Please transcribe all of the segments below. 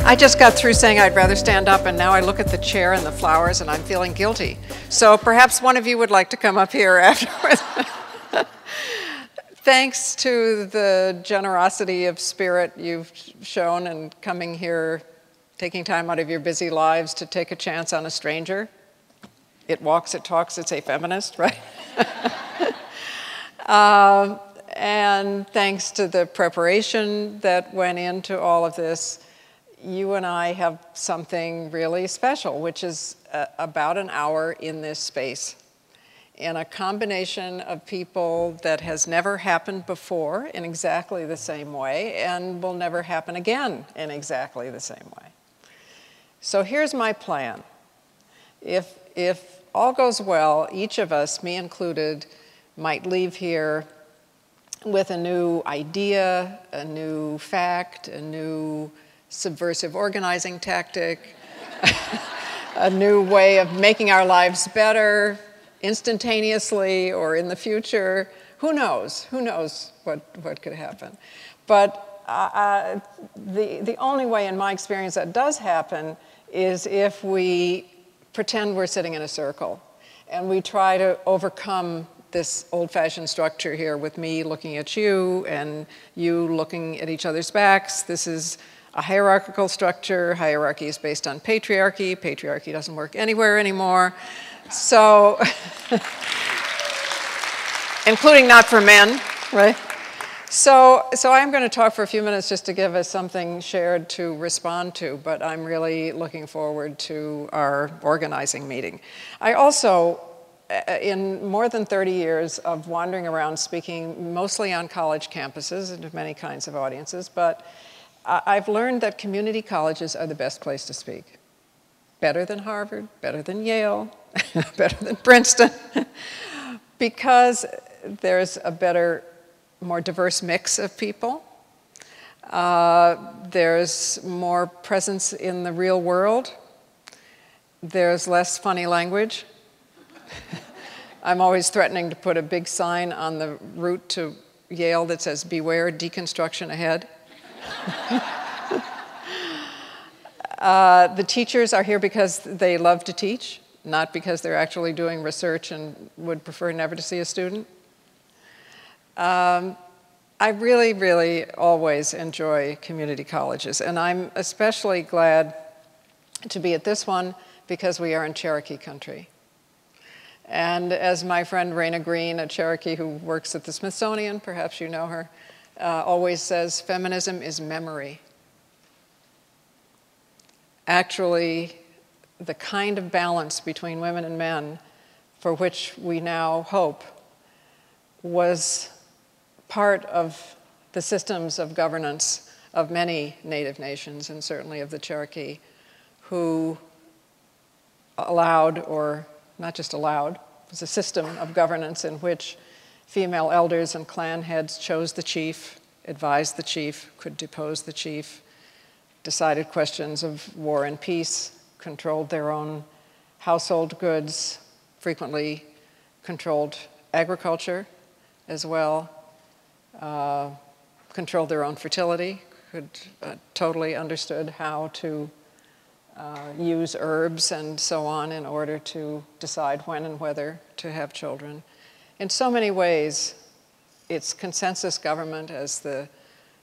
I just got through saying I'd rather stand up, and now I look at the chair and the flowers and I'm feeling guilty. So perhaps one of you would like to come up here afterwards. Thanks to the generosity of spirit you've shown in coming here, taking time out of your busy lives to take a chance on a stranger. It walks, it talks, it's a feminist, right? And thanks to the preparation that went into all of this, you and I have something really special, which is about an hour in this space, in a combination of people that has never happened before in exactly the same way and will never happen again in exactly the same way. So here's my plan. If all goes well, each of us, me included, might leave here with a new idea, a new fact, a new subversive organizing tactic, a new way of making our lives better instantaneously or in the future. Who knows? Who knows what could happen? But the only way in my experience that does happen is if we pretend we're sitting in a circle and we try to overcome this old-fashioned structure here with me looking at you and you looking at each other's backs. This is a hierarchical structure. Hierarchy is based on patriarchy. Patriarchy doesn't work anywhere anymore. So, including not for men, right? So I'm going to talk for a few minutes just to give us something shared to respond to, but I'm really looking forward to our organizing meeting. I also, in more than 30 years of wandering around speaking mostly on college campuses and to many kinds of audiences, but I've learned that community colleges are the best place to speak. Better than Harvard, better than Yale, better than Princeton, because there's a better, more diverse mix of people. There's more presence in the real world. There's less funny language. I'm always threatening to put a big sign on the route to Yale that says, "Beware deconstruction ahead." The teachers are here because they love to teach, not because they're actually doing research and would prefer never to see a student. I really, really always enjoy community colleges, and I'm especially glad to be at this one because we are in Cherokee country. And as my friend Raina Green, a Cherokee who works at the Smithsonian, perhaps you know her, always says, feminism is memory. Actually, the kind of balance between women and men for which we now hope was part of the systems of governance of many Native nations, and certainly of the Cherokee, who allowed, or not just allowed, it was a system of governance in which female elders and clan heads chose the chief, advised the chief, could depose the chief, decided questions of war and peace, controlled their own household goods, frequently controlled agriculture as well, controlled their own fertility, could totally understood how to use herbs and so on in order to decide when and whether to have children. In so many ways, it's consensus government as the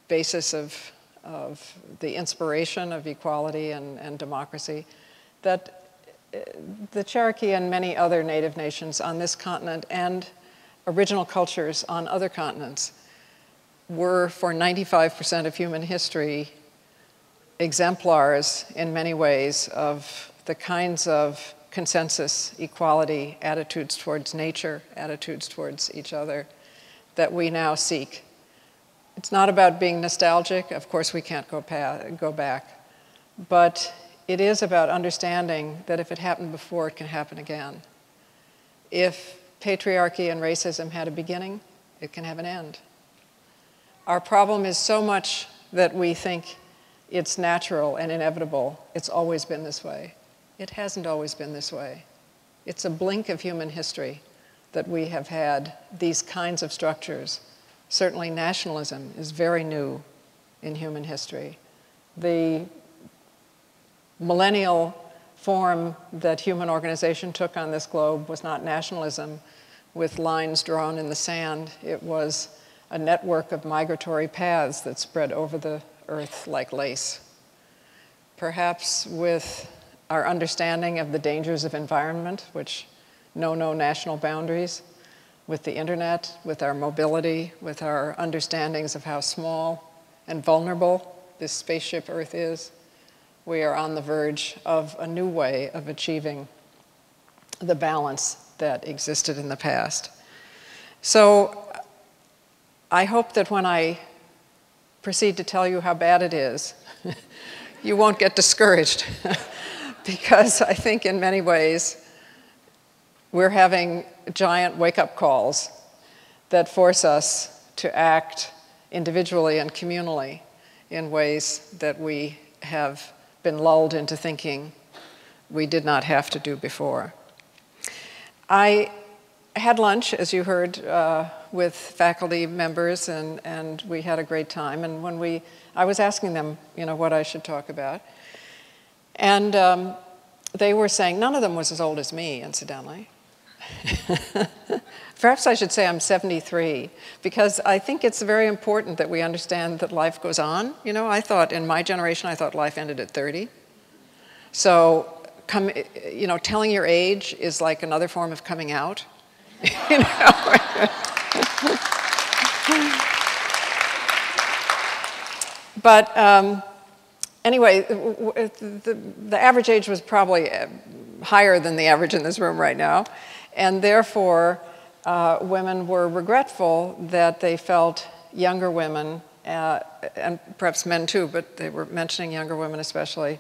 basis of the inspiration of equality and democracy that the Cherokee and many other Native nations on this continent and original cultures on other continents were, for 95% of human history, exemplars in many ways of the kinds of consensus, equality, attitudes towards nature, attitudes towards each other that we now seek. It's not about being nostalgic. Of course, we can't go back. But it is about understanding that if it happened before, it can happen again. If patriarchy and racism had a beginning, it can have an end. Our problem is so much that we think it's natural and inevitable. It's always been this way. It hasn't always been this way. It's a blink of human history that we have had these kinds of structures. Certainly nationalism is very new in human history. The millennial form that human organization took on this globe was not nationalism with lines drawn in the sand. It was a network of migratory paths that spread over the earth like lace. Perhaps with our understanding of the dangers of environment, which know no national boundaries, with the internet, with our mobility, with our understandings of how small and vulnerable this spaceship Earth is, we are on the verge of a new way of achieving the balance that existed in the past. So I hope that when I proceed to tell you how bad it is, you won't get discouraged, because I think in many ways we're having giant wake-up calls that force us to act individually and communally in ways that we have been lulled into thinking we did not have to do before. I had lunch, as you heard, with faculty members, and we had a great time. And when I was asking them, what I should talk about. And they were saying, none of them was as old as me, incidentally. Perhaps I should say I'm 73, because I think it's very important that we understand that life goes on. I thought, in my generation, I thought life ended at 30. So, telling your age is like another form of coming out. But anyway, the average age was probably higher than the average in this room right now. And therefore, women were regretful that they felt younger women, and perhaps men too, but they were mentioning younger women especially,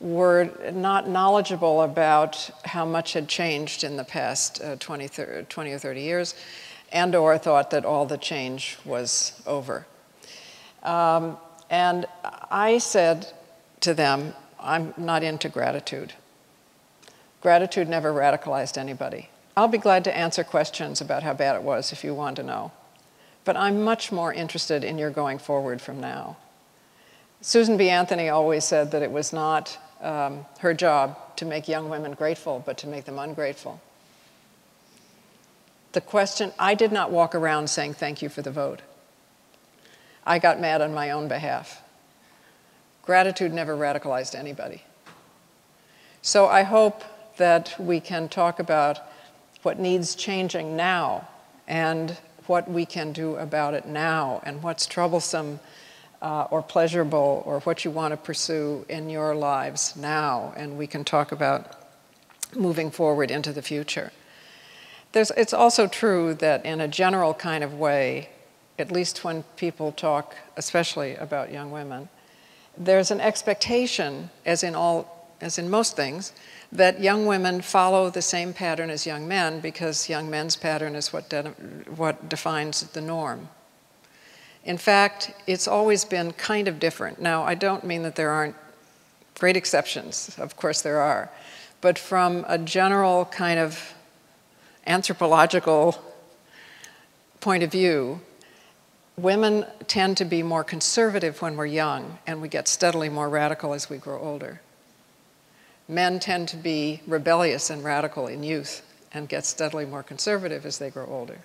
were not knowledgeable about how much had changed in the past 20 or 30 years, and or thought that all the change was over. And I said to them, I'm not into gratitude. Gratitude never radicalized anybody. I'll be glad to answer questions about how bad it was if you want to know. But I'm much more interested in your going forward from now. Susan B. Anthony always said that it was not her job to make young women grateful, but to make them ungrateful. The question, I did not walk around saying thank you for the vote. I got mad on my own behalf. Gratitude never radicalized anybody. So I hope that we can talk about what needs changing now, and what we can do about it now, and what's troublesome or pleasurable, or what you want to pursue in your lives now, and we can talk about moving forward into the future. It's also true that in a general kind of way, at least when people talk especially about young women, there's an expectation, as in most things, that young women follow the same pattern as young men, because young men's pattern is what defines the norm. In fact, it's always been kind of different. Now, I don't mean that there aren't great exceptions. Of course there are. But from a general kind of anthropological point of view, women tend to be more conservative when we're young, and we get steadily more radical as we grow older. Men tend to be rebellious and radical in youth and get steadily more conservative as they grow older.